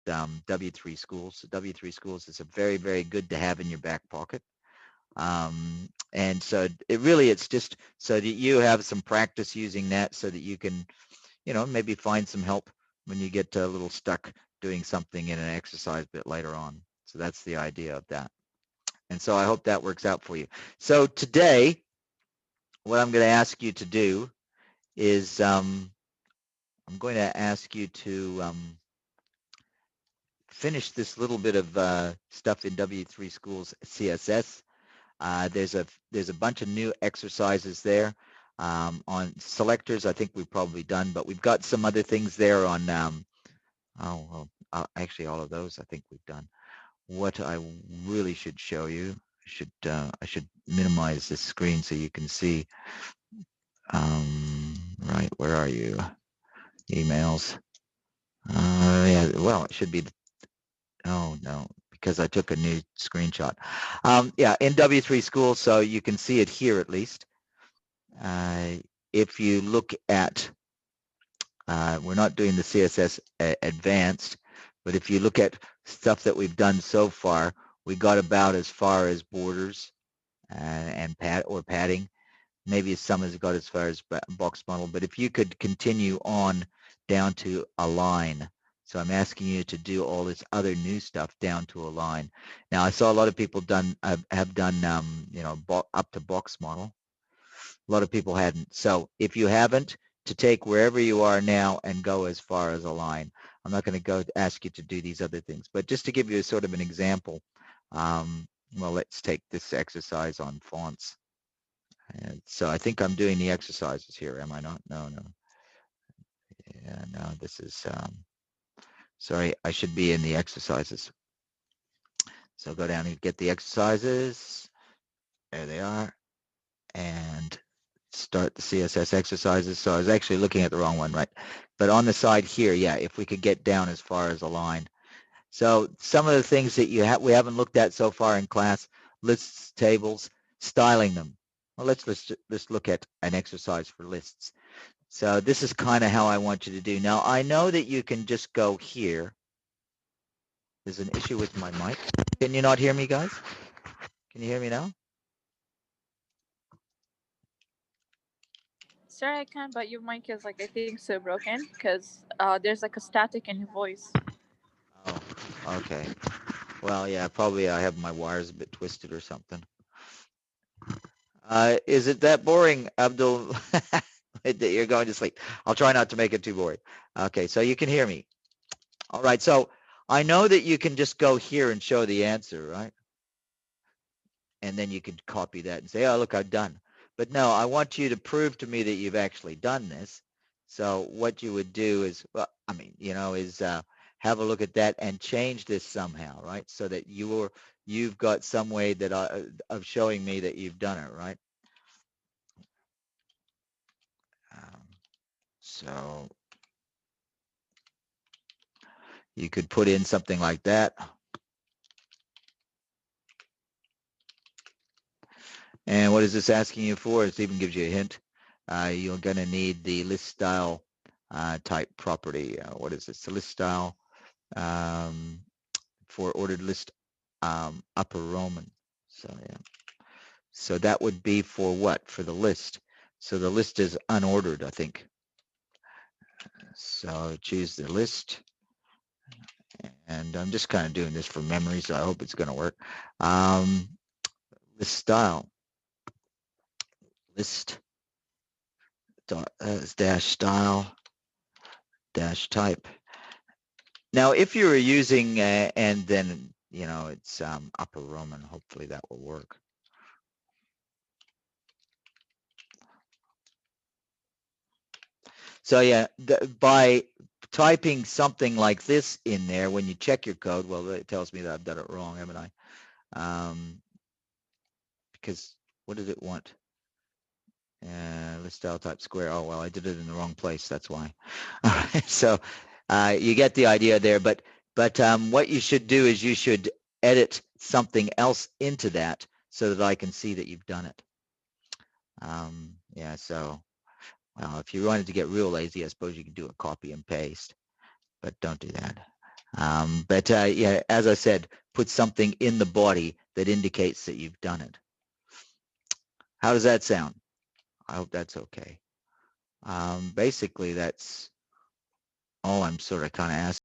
W3Schools. W3Schools is a very, very good to have in your back pocket. And so it's just so that you have some practice using that so that you can, maybe find some help when you get a little stuck doing something in an exercise bit later on. So that's the idea of that. And so I hope that works out for you. So today, what I'm going to ask you to do is I'm going to ask you to finish this little bit of stuff in W3Schools CSS. There's a bunch of new exercises there. On selectors, I think we've probably done, but we've got some other things there on, actually all of those I think we've done. What I really should show you, I should minimize this screen so you can see. Right, where are you? Emails. Yeah, well, it should be, oh no, because I took a new screenshot. Yeah, in W3Schools, so you can see it here at least. If you look at, we're not doing the CSS advanced, but if you look at stuff that we've done so far, we got about as far as borders and padding. Maybe some has got as far as box model, but if you could continue on down to align. So I'm asking you to do all this other new stuff down to align. Now I saw a lot of people have done up to box model. A lot of people hadn't. So if you haven't, to take wherever you are now and go as far as align. I'm not going to go ask you to do these other things, but just to give you a sort of an example, well, let's take this exercise on fonts. And so I think I'm doing the exercises here, am I not? No. Yeah, no, this is, sorry, I should be in the exercises. So go down and get the exercises. There they are. And start the CSS exercises. So I was actually looking at the wrong one, right? But on the side here, yeah, if we could get down as far as align. So some of the things that we haven't looked at so far in class, lists, tables, styling them. Well, let's look at an exercise for lists. So this is kind of how I want you to do. Now, I know that you can just go here. There's an issue with my mic. Can you not hear me, guys? Can you hear me now? Sir, I can, but your mic is like I think so broken because there's like a static in your voice. Oh, okay. Well, yeah, probably I have my wires a bit twisted or something. Is it that boring, Abdul, that you're going to sleep? I'll try not to make it too boring. Okay, so you can hear me. All right, so I know that you can just go here and show the answer, right? And then you can copy that and say, oh, look, I've done. But no, I want you to prove to me that you've actually done this. So what you would do is, well, I mean, is have a look at that and change this somehow, right? So that you've got some way that of showing me that you've done it, right? So you could put in something like that. And what is this asking you for? It even gives you a hint. You're going to need the list style type property. What is this? The list style for ordered list upper Roman. So yeah. So that would be for what? For the list. So the list is unordered, I think. So choose the list. And I'm just kind of doing this from memory, so I hope it's going to work. List style. List dash style dash type. Now, if you were using and then it's upper Roman, hopefully that will work. So yeah, by typing something like this in there, when you check your code, well, it tells me that I've done it wrong, haven't I? Because what did it want? List style type square. Oh, well, I did it in the wrong place. That's why. All right, so you get the idea there. But what you should do is you should edit something else into that so that I can see that you've done it. Yeah, so well, if you wanted to get real lazy, I suppose you could do a copy and paste, but don't do that. But yeah, as I said, put something in the body that indicates that you've done it. How does that sound? I hope that's okay. Basically, that's all I'm sort of kind of asking.